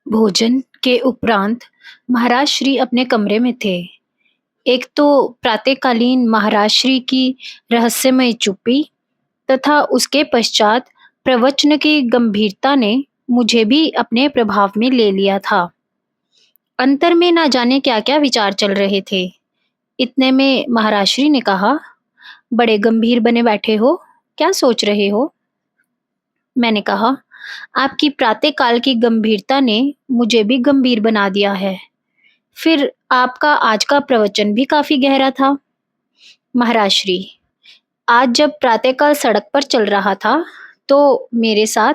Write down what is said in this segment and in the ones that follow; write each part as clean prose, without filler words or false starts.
भोजन के उपरांत महाराज श्री अपने कमरे में थे। एक तो प्रातःकालीन महाराज श्री की रहस्यमय चुप्पी तथा उसके पश्चात प्रवचन की गंभीरता ने मुझे भी अपने प्रभाव में ले लिया था। अंतर में ना जाने क्या-क्या विचार चल रहे थे। इतने में महाराज श्री ने कहा, "बड़े गंभीर बने बैठे हो, क्या सोच रहे हो?" मैंने कहा, "आपकी प्रातःकाल की गंभीरता ने मुझे भी गंभीर बना दिया है। फिर आपका आज का प्रवचन भी काफ़ी गहरा था।" महाराज श्री, आज जब प्रातःकाल सड़क पर चल रहा था, तो मेरे साथ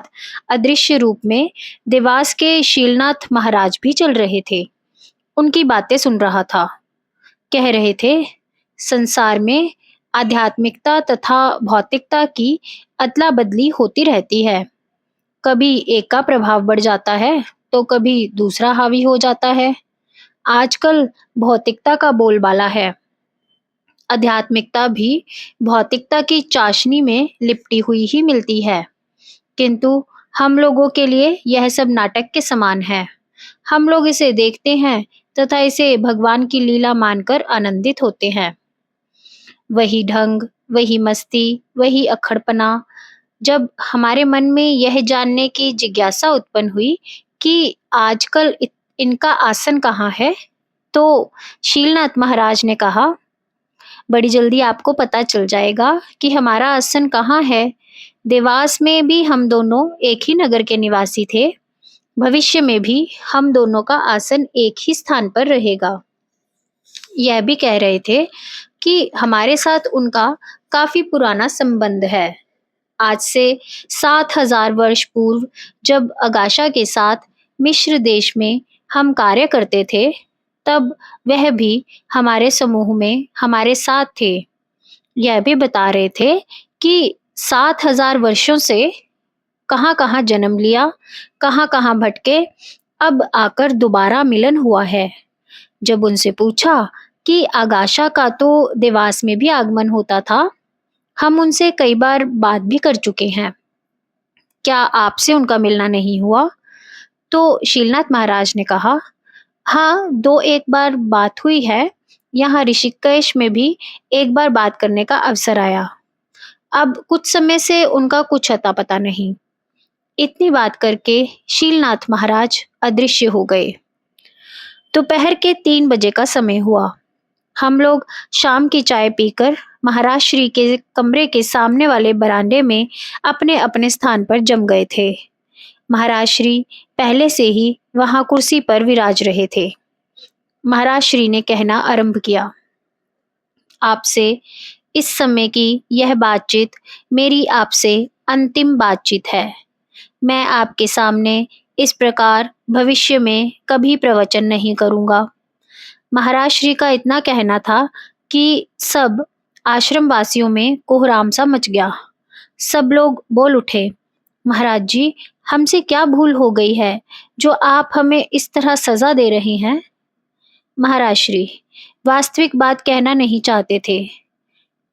अदृश्य रूप में देवास के शीलनाथ महाराज भी चल रहे थे। उनकी बातें सुन रहा था। कह रहे थे, संसार में आध्यात्मिकता तथा भौतिकता की अदला-बदली होती रहती है। कभी एक का प्रभाव बढ़ जाता है, तो कभी दूसरा हावी हो जाता है। आजकल भौतिकता का बोलबाला है। आध्यात्मिकता भी भौतिकता की चाशनी में लिपटी हुई ही मिलती है, किंतु हम लोगों के लिए यह सब नाटक के समान है। हम लोग इसे देखते हैं तथा इसे भगवान की लीला मानकर आनंदित होते हैं। वही ढंग, वही मस्ती, वही अक्खड़पना। जब हमारे मन में यह जानने की जिज्ञासा उत्पन्न हुई कि आजकल इनका आसन कहाँ है, तो शीलनाथ महाराज ने कहा, "बड़ी जल्दी आपको पता चल जाएगा कि हमारा आसन कहाँ है। देवास में भी हम दोनों एक ही नगर के निवासी थे। भविष्य में भी हम दोनों का आसन एक ही स्थान पर रहेगा।" यह भी कह रहे थे कि हमारे साथ उनका काफ़ी पुराना संबंध है। आज से 7,000 वर्ष पूर्व जब अगाशा के साथ मिस्र देश में हम कार्य करते थे, तब वह भी हमारे समूह में हमारे साथ थे। यह भी बता रहे थे कि 7,000 वर्षों से कहाँ-कहाँ जन्म लिया, कहाँ-कहाँ भटके, अब आकर दोबारा मिलन हुआ है। जब उनसे पूछा कि आगाशा का तो देवास में भी आगमन होता था, हम उनसे कई बार बात भी कर चुके हैं। क्या आपसे उनका मिलना नहीं हुआ? तो शीलनाथ महाराज ने कहा, हाँ, 2-1 बार बात हुई है। यहाँ ऋषिकेश में भी एक बार बात करने का अवसर आया। अब कुछ समय से उनका कुछ अता पता नहीं। इतनी बात करके शीलनाथ महाराज अदृश्य हो गए। दोपहर के 3 बजे का समय हुआ। हम लोग शाम की चाय पीकर महाराज श्री के कमरे के सामने वाले बरामदे में अपने-अपने स्थान पर जम गए थे। महाराज श्री पहले से ही वहां कुर्सी पर विराज रहे थे। महाराज श्री ने कहना आरंभ किया, "आपसे इस समय की यह बातचीत मेरी आपसे अंतिम बातचीत है। मैं आपके सामने इस प्रकार भविष्य में कभी प्रवचन नहीं करूंगा।" महाराज श्री का इतना कहना था कि सब आश्रम वासियों में कोहराम सा मच गया। सब लोग बोल उठे, "महाराज जी, हमसे क्या भूल हो गई है जो आप हमें इस तरह सजा दे रहे हैं?" महाराज श्री वास्तविक बात कहना नहीं चाहते थे।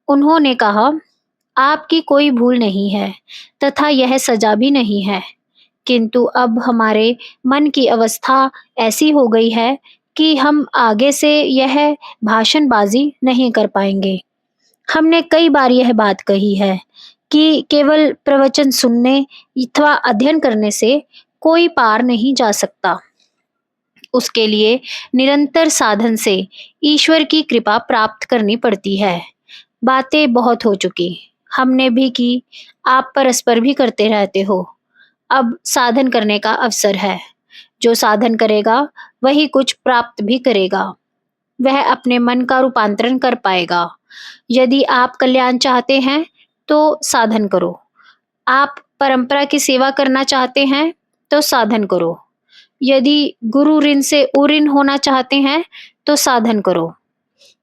उन्होंने कहा, "आपकी कोई भूल नहीं है तथा यह सजा भी नहीं है, किंतु अब हमारे मन की अवस्था ऐसी हो गई है कि हम आगे से यह भाषणबाजी नहीं कर पाएंगे। हमने कई बार यह बात कही है कि केवल प्रवचन सुनने अथवा अध्ययन करने से कोई पार नहीं जा सकता। उसके लिए निरंतर साधन से ईश्वर की कृपा प्राप्त करनी पड़ती है। बातें बहुत हो चुकी, हमने भी की, आप परस्पर भी करते रहते हो। अब साधन करने का अवसर है। जो साधन करेगा वही कुछ प्राप्त भी करेगा। वह अपने मन का रूपांतरण कर पाएगा। यदि आप कल्याण चाहते हैं तो साधन करो। आप परंपरा की सेवा करना चाहते हैं तो साधन करो। यदि गुरु ऋण से उऋण होना चाहते हैं तो साधन करो।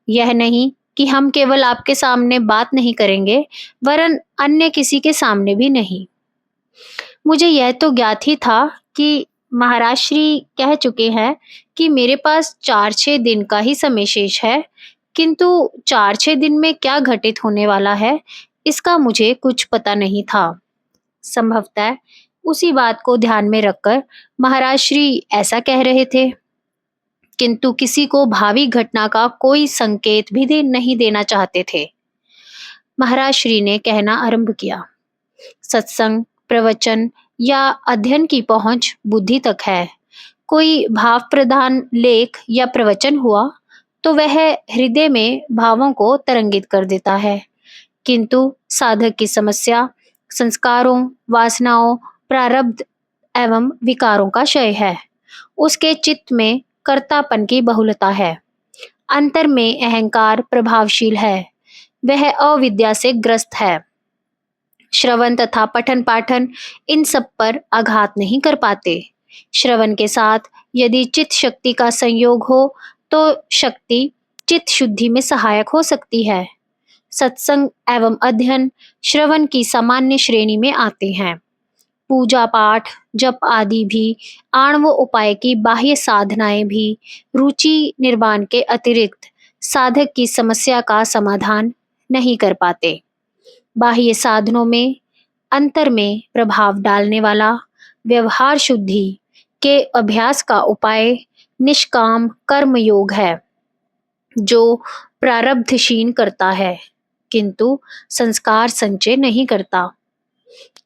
यह नहीं कि हम केवल आपके सामने बात नहीं करेंगे, वरन अन्य किसी के सामने भी नहीं। मुझे यह तो ज्ञात ही था कि महाराज श्री कह चुके हैं कि मेरे पास 4-6 दिन का ही समय शेष है, किंतु 4-6 दिन में क्या घटित होने वाला है, इसका मुझे कुछ पता नहीं था। संभवतः उसी बात को ध्यान में रखकर महाराज श्री ऐसा कह रहे थे, किंतु किसी को भावी घटना का कोई संकेत भी नहीं देना चाहते थे। महाराज श्री ने कहना आरंभ किया, सत्संग, प्रवचन या अध्ययन की पहुंच बुद्धि तक है। कोई भाव प्रधान लेख या प्रवचन हुआ तो वह हृदय में भावों को तरंगित कर देता है, किंतु साधक की समस्या संस्कारों, वासनाओं, प्रारब्ध एवं विकारों का क्षय है। उसके चित्त में कर्तापन की बहुलता है। अंतर में अहंकार प्रभावशील है। वह अविद्या से ग्रस्त है। श्रवण तथा पठन पाठन इन सब पर आघात नहीं कर पाते। श्रवण के साथ यदि चित्त शक्ति का संयोग हो तो शक्ति चित्त शुद्धि में सहायक हो सकती है। सत्संग एवं अध्ययन श्रवण की सामान्य श्रेणी में आते हैं। पूजा पाठ, जप आदि भी, आणव उपाय की बाह्य साधनाएं भी रुचि निर्वाण के अतिरिक्त साधक की समस्या का समाधान नहीं कर पाते। बाह्य साधनों में अंतर में प्रभाव डालने वाला व्यवहार शुद्धि के अभ्यास का उपाय निष्काम कर्म योग है, जो प्रारब्धशीन करता है किंतु संस्कार संचय नहीं करता।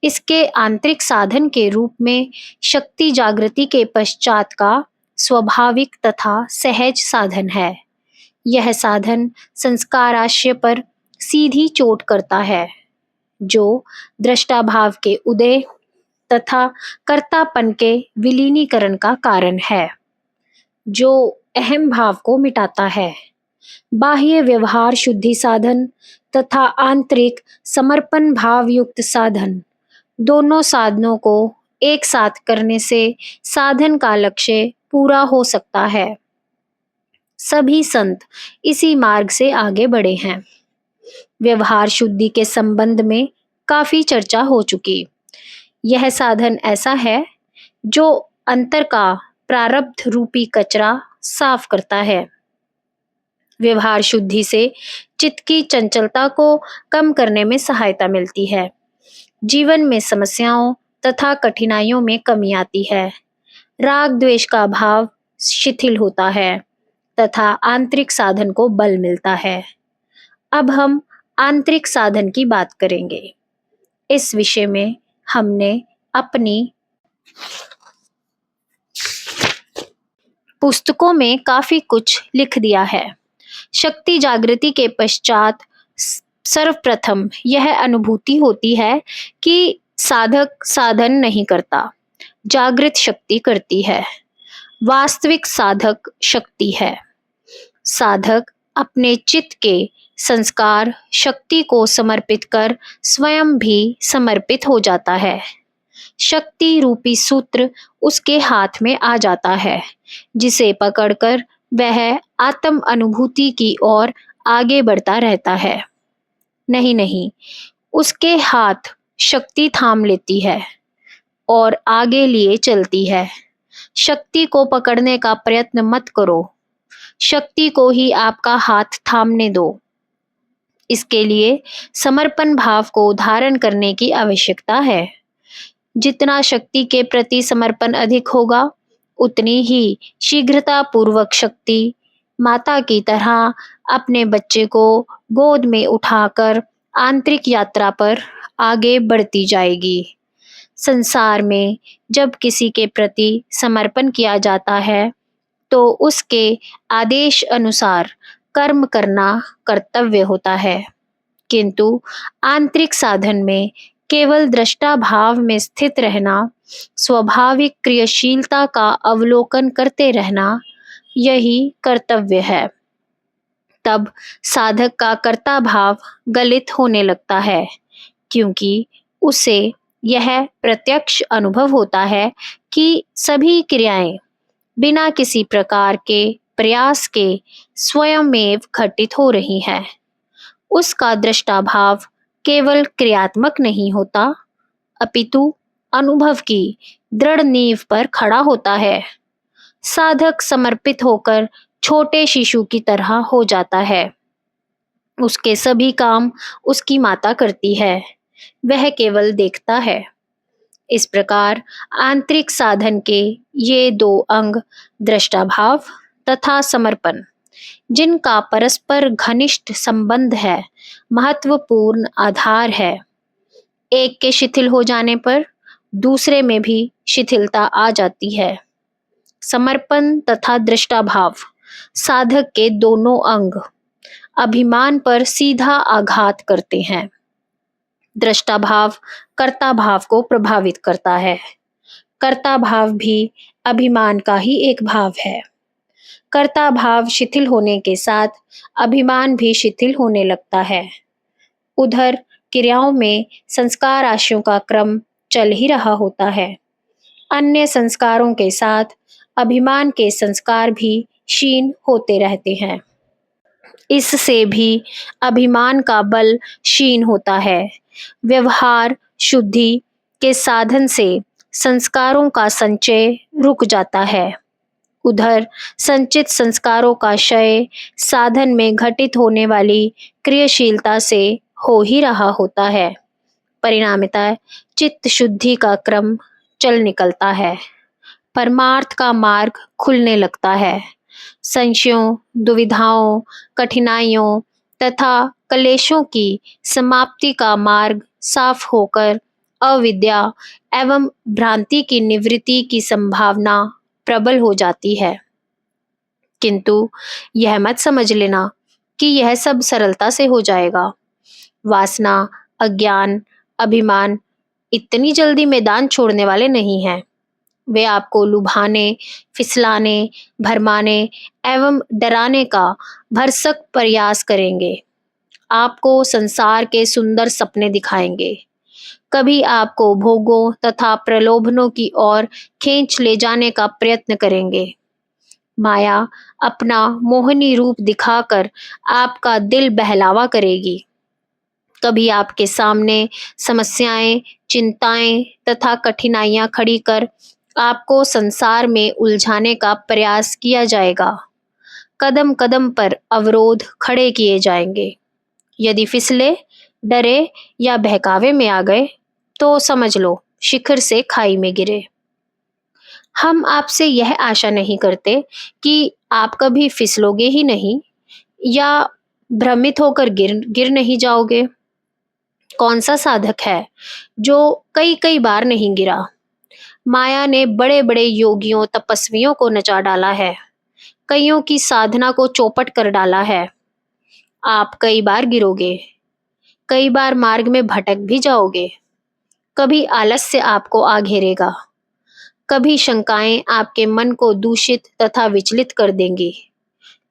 इसके आंतरिक साधन के रूप में शक्ति जागृति के पश्चात का स्वाभाविक तथा सहज साधन है। यह साधन संस्काराशय पर सीधी चोट करता है, जो दृष्टा भाव के उदय तथा कर्तापन के विलीनीकरण का कारण है, जो अहम भाव को मिटाता है। बाह्य व्यवहार शुद्धि साधन तथा आंतरिक समर्पण भाव युक्त साधन, दोनों साधनों को एक साथ करने से साधन का लक्ष्य पूरा हो सकता है। सभी संत इसी मार्ग से आगे बढ़े हैं। व्यवहार शुद्धि के संबंध में काफी चर्चा हो चुकी। यह साधन ऐसा है जो अंतर का प्रारब्ध रूपी कचरा साफ करता है। व्यवहार शुद्धि से चित्त की चंचलता को कम करने में सहायता मिलती है। जीवन में समस्याओं तथा कठिनाइयों में कमी आती है। राग द्वेष का भाव शिथिल होता है तथा आंतरिक साधन को बल मिलता है। अब हम आंतरिक साधन की बात करेंगे। इस विषय में हमने अपनी पुस्तकों में काफी कुछ लिख दिया है। शक्ति जागृति के पश्चात सर्वप्रथम यह अनुभूति होती है कि साधक साधन नहीं करता, जागृत शक्ति करती है। वास्तविक साधक शक्ति है। साधक अपने चित्त के संस्कार शक्ति को समर्पित कर स्वयं भी समर्पित हो जाता है। शक्ति रूपी सूत्र उसके हाथ में आ जाता है, जिसे पकड़कर वह आत्म अनुभूति की ओर आगे बढ़ता रहता है। नहीं, उसके हाथ शक्ति थाम लेती है और आगे लिए चलती है। शक्ति को पकड़ने का प्रयत्न मत करो, शक्ति को ही आपका हाथ थामने दो। इसके लिए समर्पण भाव को धारण करने की आवश्यकता है। जितना शक्ति के प्रति समर्पण अधिक होगा, उतनी ही शीघ्रता पूर्वक शक्ति माता की तरह अपने बच्चे को गोद में उठाकर आंतरिक यात्रा पर आगे बढ़ती जाएगी। संसार में जब किसी के प्रति समर्पण किया जाता है तो उसके आदेश अनुसार कर्म करना कर्तव्य होता है, किंतु आंतरिक साधन में केवल दृष्टा भाव में स्थित रहना, स्वाभाविक क्रियाशीलता का अवलोकन करते रहना, यही कर्तव्य है। तब साधक का कर्ता भाव गलित होने लगता है, क्योंकि उसे यह प्रत्यक्ष अनुभव होता है कि सभी क्रियाएं बिना किसी प्रकार के प्रयास के स्वयमेव घटित हो रही हैं। उसका दृष्टा भाव केवल क्रियात्मक नहीं होता, अपितु अनुभव की दृढ़ नींव पर खड़ा होता है। साधक समर्पित होकर छोटे शिशु की तरह हो जाता है। उसके सभी काम उसकी माता करती है, वह केवल देखता है। इस प्रकार आंतरिक साधन के ये दो अंग, दृष्टाभाव तथा समर्पण, जिनका परस्पर घनिष्ठ संबंध है, महत्वपूर्ण आधार है। एक के शिथिल हो जाने पर दूसरे में भी शिथिलता आ जाती है। समर्पण तथा दृष्टाभाव साधक के दोनों अंग अभिमान पर सीधा आघात करते हैं। दृष्टा भाव कर्ता भाव को प्रभावित करता है। कर्ता भाव भी अभिमान का ही एक भाव है। कर्ता भाव शिथिल होने के साथ अभिमान भी शिथिल होने लगता है। उधर क्रियाओं में संस्कार राशियों का क्रम चल ही रहा होता है। अन्य संस्कारों के साथ अभिमान के संस्कार भी क्षीण होते रहते हैं। इससे भी अभिमान का बल क्षीण होता है। व्यवहार शुद्धि के साधन से संस्कारों का संचय रुक जाता है। उधर संचित संस्कारों का क्षय साधन में घटित होने वाली क्रियाशीलता से हो ही रहा होता है। परिणामतः चित्त शुद्धि का क्रम चल निकलता है। परमार्थ का मार्ग खुलने लगता है। संशयों, दुविधाओं, कठिनाइयों तथा कलेशों की समाप्ति का मार्ग साफ होकर अविद्या एवं भ्रांति की निवृत्ति की संभावना प्रबल हो जाती है। किंतु यह मत समझ लेना कि यह सब सरलता से हो जाएगा। वासना, अज्ञान, अभिमान इतनी जल्दी मैदान छोड़ने वाले नहीं हैं। वे आपको लुभाने, फिसलाने, भरमाने एवं डराने का भरसक प्रयास करेंगे। आपको संसार के सुंदर सपने दिखाएंगे। कभी आपको भोगों तथा प्रलोभनों की ओर खींच ले जाने का प्रयत्न करेंगे। माया अपना मोहनी रूप दिखाकर आपका दिल बहलावा करेगी। कभी आपके सामने समस्याएं, चिंताएं तथा कठिनाइयां खड़ी कर आपको संसार में उलझाने का प्रयास किया जाएगा। कदम कदम पर अवरोध खड़े किए जाएंगे। यदि फिसले, डरे या बहकावे में आ गए तो समझ लो शिखर से खाई में गिरे। हम आपसे यह आशा नहीं करते कि आप कभी फिसलोगे ही नहीं या भ्रमित होकर गिर नहीं जाओगे। कौन सा साधक है जो कई कई बार नहीं गिरा? माया ने बड़े बड़े योगियों, तपस्वियों को नचा डाला है। कईयों की साधना को चौपट कर डाला है। आप कई बार गिरोगे, कई बार मार्ग में भटक भी जाओगे। कभी आलस्य आपको आ घेरेगा, कभी शंकाएं आपके मन को दूषित तथा विचलित कर देंगी,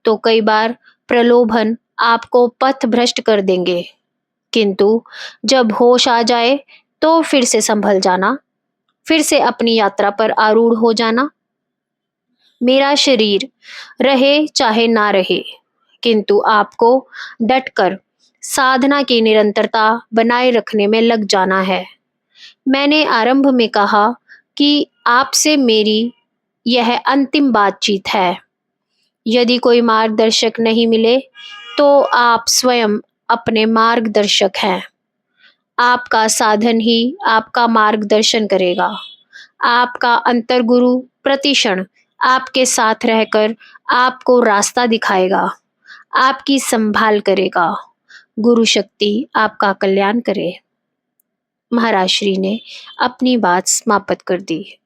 तो कई बार प्रलोभन आपको पथ भ्रष्ट कर देंगे। किंतु जब होश आ जाए तो फिर से संभल जाना, फिर से अपनी यात्रा पर आरूढ़ हो जाना। मेरा शरीर रहे चाहे ना रहे, किंतु आपको डटकर साधना की निरंतरता बनाए रखने में लग जाना है। मैंने आरंभ में कहा कि आपसे मेरी यह अंतिम बातचीत है। यदि कोई मार्गदर्शक नहीं मिले तो आप स्वयं अपने मार्गदर्शक हैं। आपका साधन ही आपका मार्गदर्शन करेगा। आपका अंतर्गुरु प्रतिक्षण आपके साथ रहकर आपको रास्ता दिखाएगा, आपकी संभाल करेगा। गुरु शक्ति आपका कल्याण करे। महाराज श्री ने अपनी बात समाप्त कर दी।